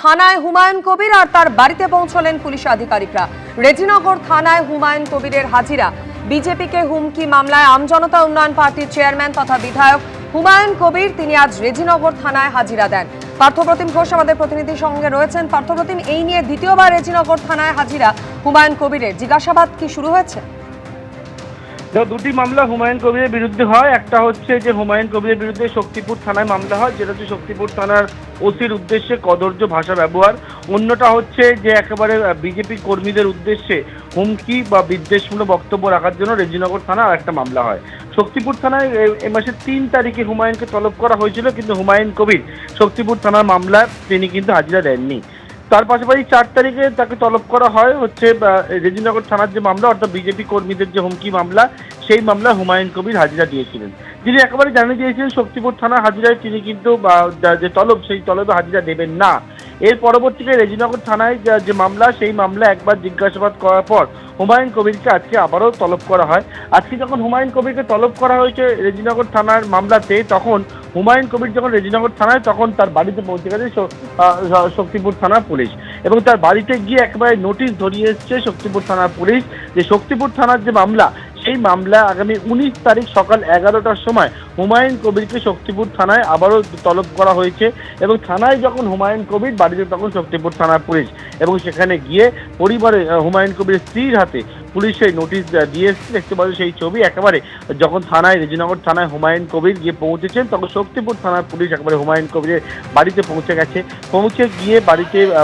থানায় হুমায়ুন কবির আর তার বাড়িতে পৌঁছলেন পুলিশ আধিকারিকরা। রেজিনগর থানায় হুমায়ুন কবিরের হাজিরা। বিজেপিকে হুমকি মামলায় আমজনতা উন্নয়ন পার্টির চেয়ারম্যান তথা বিধায়ক হুমায়ুন কবির তিনি আজ রেজিনগর থানায় হাজিরা দেন। পার্থপ্রতিম ঘোষ আমাদের প্রতিনিধির সঙ্গে রয়েছেন। পার্থপ্রতিম, এই নিয়ে দ্বিতীয়বার রেজিনগর থানায় হাজিরা হুমায়ুন কবিরের, জিজ্ঞাসাবাদ কি শুরু হয়েছে? দুটি মামলা হুমায়ুন কবিরের বিরুদ্ধে হয়। একটা হচ্ছে যে হুমায়ুন কবিরের বিরুদ্ধে শক্তিপুর থানায় মামলা হয়, যেটা হচ্ছে শক্তিপুর থানার ওসির উদ্দেশ্যে কদর্য ভাষা ব্যবহার। অন্যটা হচ্ছে যে একেবারে বিজেপি কর্মীদের উদ্দেশ্যে হুমকি বা বিদ্বেষমূলক বক্তব্য রাখার জন্য রেজিনগর থানা আর একটা মামলা হয়। শক্তিপুর থানায় এ মাসের 3 তারিখে হুমায়ুনকে তলব করা হয়েছিল, কিন্তু হুমায়ুন কবির শক্তিপুর থানার মামলায় তিনি কিন্তু হাজিরা দেননি। তার পাশাপাশি 4 তারিখে তাকে তলব করা হয় হচ্ছে রেজিনগর থানার যে মামলা, অর্থাৎ বিজেপি কর্মীদের যে হুমকি মামলা, সেই মামলায় হুমায়ুন কবির হাজিরা দিয়েছিলেন। তিনি একেবারে জানিয়ে দিয়েছিলেন শক্তিপুর থানা হাজিরায় তিনি কিন্তু যে তলব, সেই তলবে হাজিরা দেবেন না। এর পরবর্তীতে রেজিনগর থানায় যে মামলা, সেই মামলা একবার জিজ্ঞাসাবাদ করার পর হুমায়ুন কবিরকে আজকে আবারও তলব করা হয়। আজকে যখন হুমায়ুন কবিরকে তলব করা হয়েছে রেজিনগর থানার মামলাতে, তখন হুমায়ুন কবির যখন রেজিনগর থানায়, তখন তার বাড়িতে পৌঁছে গেছে শক্তিপুর থানার পুলিশ, এবং তার বাড়িতে গিয়ে একেবারে নোটিশ ধরিয়ে এসছে শক্তিপুর থানার পুলিশ যে শক্তিপুর থানার যে মামলা, সেই মামলা আগামী 19 তারিখ সকাল 11টার সময় হুমায়ুন কবিরকে শক্তিপুর থানায় আবারও তলব করা হয়েছে। এবং থানায় যখন হুমায়ুন কবির, বাড়িতে তখন শক্তিপুর থানার পুলিশ, এবং সেখানে গিয়ে পরিবারে হুমায়ুন কবিরের স্ত্রীর হাতে পুলিশ সেই নোটিশ দিয়ে এসেছে। দেখতে পাচ্ছি সেই ছবি। একেবারে যখন থানায়, রেজিনগর থানায় হুমায়ুন কবির গিয়ে পৌঁছেছেন, তখন শক্তিপুর থানার পুলিশ একেবারে হুমায়ুন কবিরের বাড়িতে পৌঁছে গেছে। পৌঁছে গিয়ে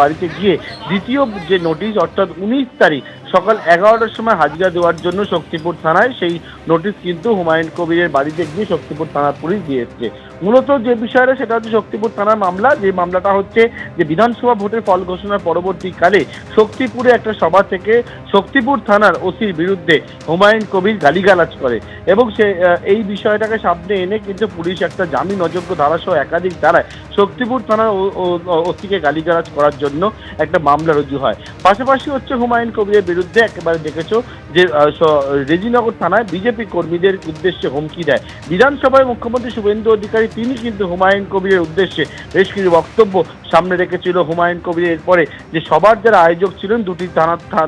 বাড়িতে গিয়ে দ্বিতীয় যে নোটিশ, অর্থাৎ 19 তারিখ সকাল 11টার সময় হাজিরা দেওয়ার জন্য শক্তিপুর থানায় সেই নোটিশ কিন্তু হুমায়ুন কবিরের বাড়িতে গিয়ে শক্তিপুর থানার পুলিশ দিয়ে এসছে। মূলত যে বিষয়টা, সেটা হচ্ছে শক্তিপুর থানার মামলা। যে মামলাটা হচ্ছে যে বিধানসভা ভোটের ফল ঘোষণার পরবর্তীকালে শক্তিপুরে একটা সভা থেকে শক্তিপুর থানার ওসির বিরুদ্ধে হুমায়ুন কবির গালিগালাজ করে, এবং সে এই বিষয়টাকে সামনে এনে কিন্তু পুলিশ একটা জামিন অযোগ্য ধারাসহ একাধিক ধারায় শক্তিপুর থানার ওসিকে গালিগালাজ করার জন্য একটা মামলা রুজু হয়। পাশাপাশি হচ্ছে হুমায়ুন কবিরের বিরুদ্ধে একেবারে দেখেছো যে রেজিনগর থানায় বিজেপি কর্মীদের উদ্দেশ্যে হুমকি দেয়। বিধানসভায় মুখ্যমন্ত্রী শুভেন্দু অধিকারী তিনি কিন্তু হুমায়ুন কবিরের উদ্দেশ্যে বেশ কিছু বক্তব্য সামনে রেখেছিল। হুমায়ুন কবিরের পরে যে সবার যারা আয়োজক ছিলেন দুটি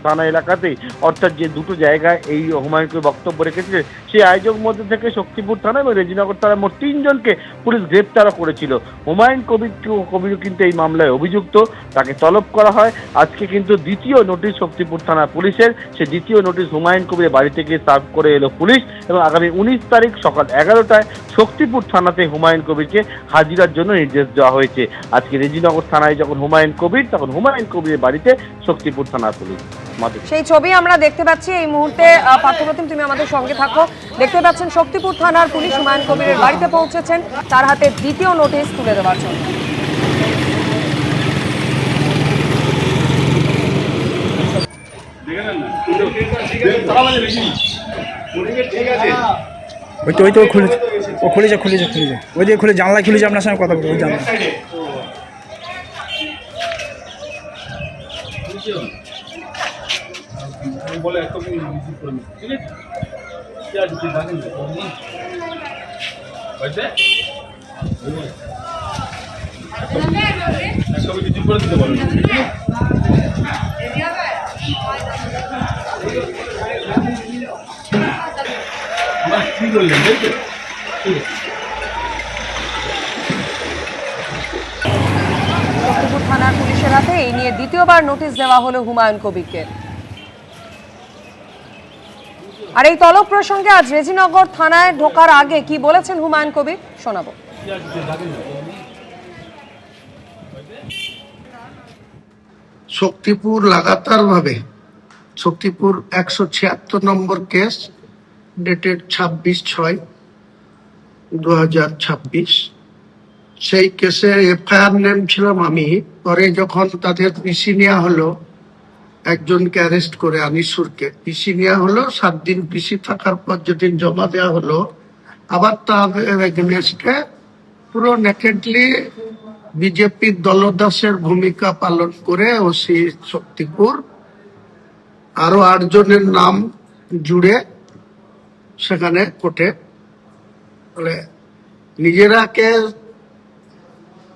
থানা এলাকাতেই, অর্থাৎ যে দুটো জায়গায় এই হুমায়ুন কবির বক্তব্য রেখেছিলেন, সেই আয়োজক মধ্যে থেকে শক্তিপুর থানা এবং রেজিনগর থানায় মোট 3 জনকে পুলিশ গ্রেপ্তার করেছিল। হুমায়ুন কবির কিন্তু এই মামলায় অভিযুক্ত, তাকে তলব করা হয়। আজকে কিন্তু দ্বিতীয় নোটিশ শক্তিপুর থানা পুলিশের, সে দ্বিতীয় নোটিশ হুমায়ুন কবিরের বাড়ি থেকে সার্ভ করে এলো পুলিশ, এবং আগামী 19 তারিখ সকাল 11টায় শক্তিপুর থানাতে হুমায়ুন কবিরকে হাজিরার জন্য নির্দেশ দেওয়া হয়েছে। আজকে রেজিনগর থানায় যখন হুমায়ুন কবির, তখন হুমায়ুন কবিরের বাড়িতে শক্তিপুর থানার পুলিশ। সেই ছবি আমরা দেখতে পাচ্ছি এই মুহূর্তে। পার্থপ্রতিম, তুমি আমাদের সঙ্গে থাকো। দেখতে পাচ্ছেন শক্তিপুর থানার পুলিশ হুমায়ুন কবিরের বাড়িতে পৌঁছেছেন তার হাতে দ্বিতীয় নোটিশ তুলে দেওয়ার জন্য। ওই যে খুলে জানলায় খুলেছে, আপনার সঙ্গে কথা বলবো ওই জানলা। বলে এত ঠিক আছে, কি করলেন শক্তিপুর থানার পুলিশের হাতে এই নিয়ে দ্বিতীয়বার নোটিশ দেওয়া হলো হুমায়ুন কবিরকে। আর এই তলব প্রসঙ্গে আজ রেজিনগর থানায় ঢোকার আগে কি বলেছেন হুমায়ুন কবির, শোনাবো। শক্তিপুর লাগাতার ভাবে শক্তিপুর 176 নম্বর কেস, ডেটেড 26/6/2026, সেই কেসে এফআইআর নেম ছিলাম আমি। পরে যখন তাদের পিসি নেওয়া হলো, একজনকে অ্যারেস্ট করে আনিসুরকে পিসি নেওয়া হলো, 7 দিন পিসি থাকার পর যেদিন জমা দেওয়া হলো, আবার তাদের এগেনস্টে পুরো নেকেডলি বিজেপির দলদাসের ভূমিকা পালন করে ওসি শক্তিপুর আরো 8 জনের নাম জুড়ে সেখানে কোর্টে নিজেরাকে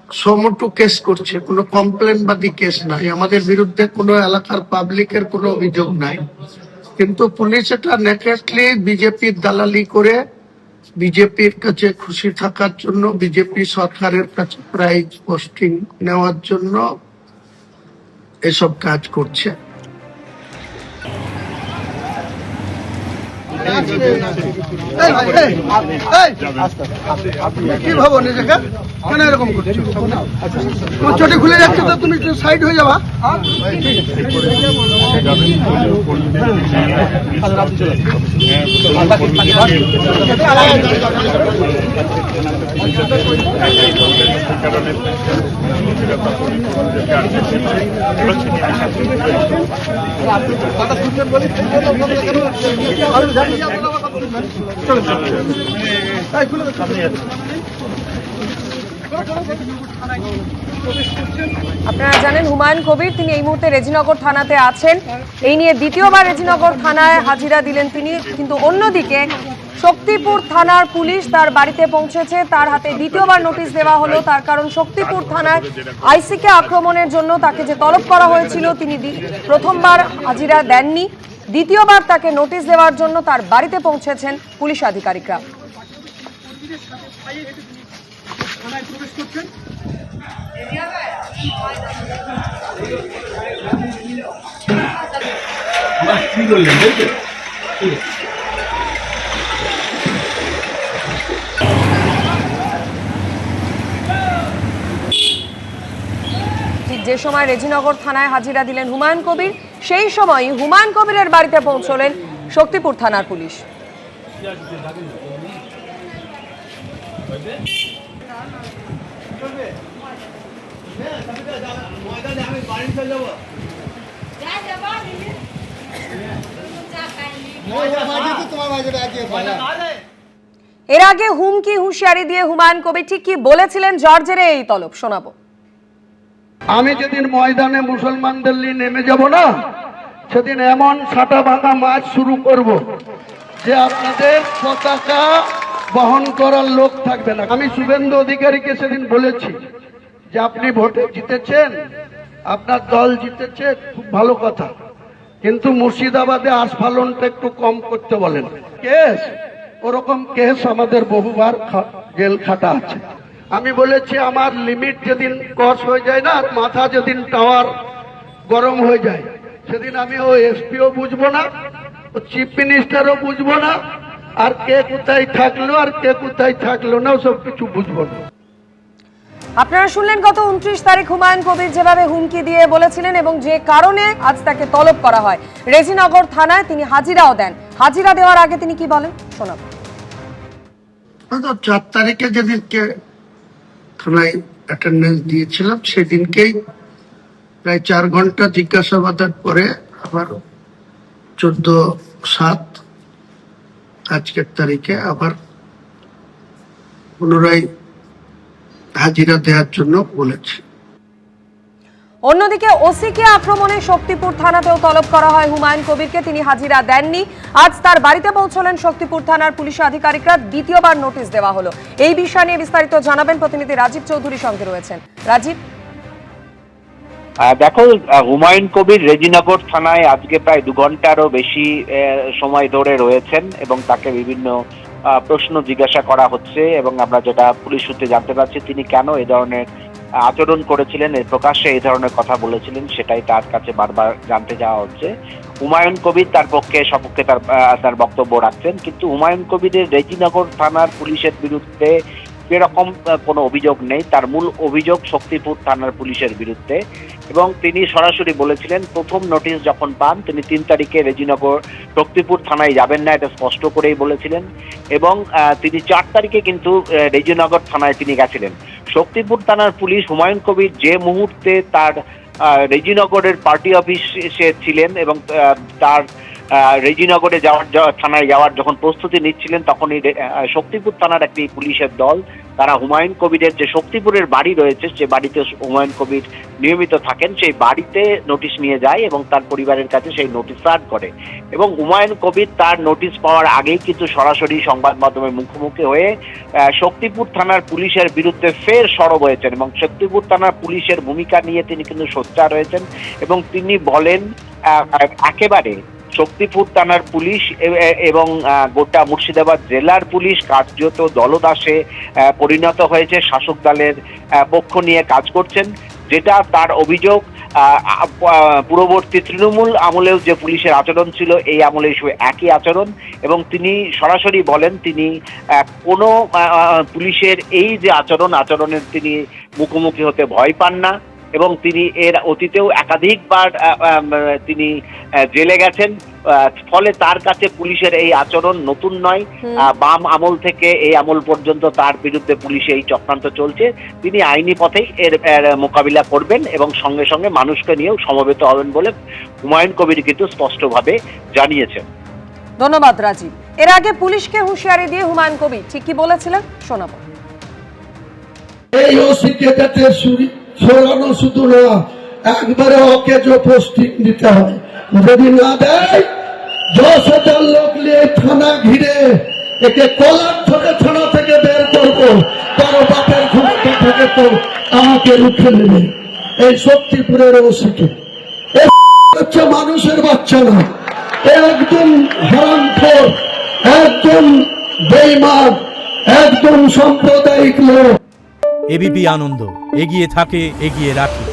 সমটু কেস করছে, কোনো কমপ্লেন বাদী কেস নাই, আমাদের বিরুদ্ধে কোনো এলাকার পাবলিকের কোনো অভিযোগ নাই। কিন্তু পুলিশ এটা নেকেটলি বিজেপির দালালি করে বিজেপির কাছে খুশি থাকার জন্য, বিজেপি সরকারের কাছে প্রাইজ পোস্টিং নেওয়ার জন্য এসব কাজ করছে। কি ভাবো নিজেকে কেন এরকম করছো? তোমার চটি খুলে যাচ্ছে তো তুমি সাইড হয়ে যাবা। আপনারা জানেন হুমায়ুন কবির তিনি এই মুহূর্তে রেজিনগর থানাতে আছেন। এই নিয়ে দ্বিতীয়বার রেজিনগর থানায় হাজিরা দিলেন তিনি। কিন্তু অন্যদিকে শক্তিপুর থানার পুলিশ তার বাড়িতে পৌঁছেছে, তার হাতে দ্বিতীয়বার নোটিশ দেওয়া হলো। তার কারণ শক্তিপুর থানায় আইসিকে আক্রমণের জন্য তাকে যে তলব করা হয়েছিল তিনি প্রথমবার হাজিরা দেননি, দ্বিতীয়বার তাকে নোটিশ দেওয়ার জন্য তার বাড়িতে পৌঁছেছেন পুলিশ আধিকারিকরা। কি করলেন? ঠিক যে সময় রেজিনগর থানায় হাজিরা দিলেন হুমায়ুন কবির, সেই সময় হুমায়ুন কবিরের বাড়িতে পৌঁছলেন শক্তিপুর থানার পুলিশ। এর আগে হুমকি হুঁশিয়ারি দিয়ে হুমায়ুন কবির ঠিক কি বলেছিলেন জর্জের এই তলব শোনাবো। আমি যেদিন ময়দানে মুসলমানদের নিয়ে নেমে যাব না, সেদিন এমন ছাটা ভাঙা মাছ শুরু করব যে আপনাদের পতাকা বহন করার লোক থাকবে না। আমি শুভেন্দু অধিকারীকে সেদিন বলেছি যে আপনি ভোটে জিতেছেন, আপনার দল জিতেছে, খুব ভালো কথা, কিন্তু মুর্শিদাবাদে আস্ফালনটা একটু কম করতে বলেন। কেস ওরকম কেস আমাদের বহুবার জেল খাটা আছে। আমি বলেছি আমার লিমিট যেদিন ক্রস হয়ে যায় না, মাথা যেদিন টাওয়ার গরম হয়ে যায়, সেদিন আমি ও এসপিও বুঝবো না, ও চিফ মিনিস্টারও বুঝবো না, আর কে কোথায় থাকলো আর কে কোথায় থাকলো না সব কিছু বুঝবো না। আপনারা শুনলেন গত 29 তারিখ হুমায়ুন কবির যেভাবে হুমকি দিয়ে বলেছিলেন এবং যে কারণে আজ তাকে তলব করা হয় রেজিনগর থানায়, তিনি হাজিরাও দেন। হাজিরা দেওয়ার আগে তিনি কি বলেন শোনাবো। 4 তারিখে যেদিনকে থানায় অ্যাটেন্ডেন্স দিয়েছিলাম সেদিনকেই প্রায় 4 ঘন্টা জিজ্ঞাসাবাদের পরে আবার 14/7 আজকের তারিখে আবার পুনরায় হাজিরা দেওয়ার জন্য বলেছি। অন্যদিকে ওসিকে আক্রমণে শক্তিপুর থানাতেও তলব করা হয় হুমায়ুন কবিরকে, তিনি হাজিরা দেননি। আজ তার বাড়িতে পৌঁছলেন শক্তিপুর থানার পুলিশ আধিকারিকরা, দ্বিতীয়বার নোটিশ দেওয়া হলো। এই বিষয় নিয়ে বিস্তারিত জানাবেন প্রতিনিধি রাজীব চৌধুরী সঙ্গে রয়েছেন। রাজীব, দেখো, হুমায়ুন কবির রেজিনগর থানায় আজকে প্রায় 2 ঘন্টারও বেশি সময় ধরে রয়েছেন এবং তাকে বিভিন্ন প্রশ্ন জিজ্ঞাসা করা হচ্ছে এবং আমরা যেটা পুলিশ সূত্রে জানতে পারছি তিনি কেন এ ধরনের আচরণ করেছিলেন, এর প্রকাশ্যে এই ধরনের কথা বলেছিলেন, সেটাই তার কাছে বারবার জানতে যাওয়া হচ্ছে। হুমায়ুন কবির তার সপক্ষে তার বক্তব্য রাখছেন, কিন্তু হুমায়ুন কবিরের রেজিনগর থানার পুলিশের বিরুদ্ধে এরকম কোনো অভিযোগ নেই। তার মূল অভিযোগ শক্তিপুর থানার পুলিশের বিরুদ্ধে এবং তিনি সরাসরি বলেছিলেন প্রথম নোটিশ যখন পান তিনি 3 তারিখে রেজিনগর শক্তিপুর থানায় যাবেন না, এটা স্পষ্ট করেই বলেছিলেন এবং তিনি 4 তারিখে কিন্তু রেজিনগর থানায় তিনি গেছিলেন। শক্তিপুর থানার পুলিশ হুমায়ুন কবির যে মুহূর্তে তার রেজিনগরের পার্টি অফিসে ছিলেন এবং তার রেজিনগরে থানায় যাওয়ার যখন প্রস্তুতি নিচ্ছিলেন তখনই শক্তিপুর থানার একটি পুলিশের দল তারা হুমায়ুন কবিরের যে শক্তিপুরের বাড়ি রয়েছে, যে বাড়িতে হুমায়ুন কবির নিয়মিত থাকেন, সেই বাড়িতে নোটিশ নিয়ে যায় এবং তার পরিবারের কাছে সেই নোটিশ সার্ভ করে। এবং হুমায়ুন কবির তার নোটিশ পাওয়ার আগেই কিন্তু সরাসরি সংবাদ মাধ্যমের মুখোমুখি হয়ে শক্তিপুর থানার পুলিশের বিরুদ্ধে ফের সরব হয়েছেন এবং শক্তিপুর থানার পুলিশের ভূমিকা নিয়ে তিনি কিন্তু সোচ্চার হয়েছেন এবং তিনি বলেন একেবারে শক্তিপুর থানার পুলিশ এবং গোটা মুর্শিদাবাদ জেলার পুলিশ কার্যত দলদাসে পরিণত হয়েছে, শাসক দলের পক্ষ নিয়ে কাজ করছেন, যেটা তার অভিযোগ পূর্ববর্তী তৃণমূল আমলেও যে পুলিশের আচরণ ছিল এই আমলে একই আচরণ। এবং তিনি সরাসরি বলেন তিনি কোনো পুলিশের এই যে আচরণের তিনি মুখোমুখি হতে ভয় পান না এবং তিনি এর অতীতেও একাধিকবার তিনি জেলে গেছেন, ফলে তার কাছে পুলিশের এই আচরণ নতুন নয়। বাম আমল থেকে এই আমল পর্যন্ত তার বিরুদ্ধে পুলিশে এই চক্রান্ত চলছে। তিনি আইনি পথেই এর মোকাবিলা করবেন এবং সঙ্গে সঙ্গে মানুষকে নিয়েও সমবেত হবেন বলে হুমায়ুন কবির কিন্তু স্পষ্টভাবে জানিয়েছেন। ধন্যবাদ রাজীব। এর আগে পুলিশকে হুঁশিয়ারি দিয়ে হুমায়ুন কবির ঠিক কি বলেছিলেন শোনাবো। এই ওসিকে যাতে সরানো শুধু না, একবারে ওকে যে পোস্টিং দিতে হয়, যদি না দেয় 10,000 লোক নিয়ে থানা ঘিরে একে কলার ধরে থানা থেকে বের করবো, কারো বাপের ক্ষমতা থেকে তো আমাকে রুখে নেবে। এই শক্তিপুরের ওসিকে হচ্ছে মানুষের বাচ্চা না, একদম হারামখোর, একদম বেঈমান, একদম সাম্প্রদায়িক লোক। এবিপি আনন্দ, এগিয়ে থাকে, এগিয়ে রাখে।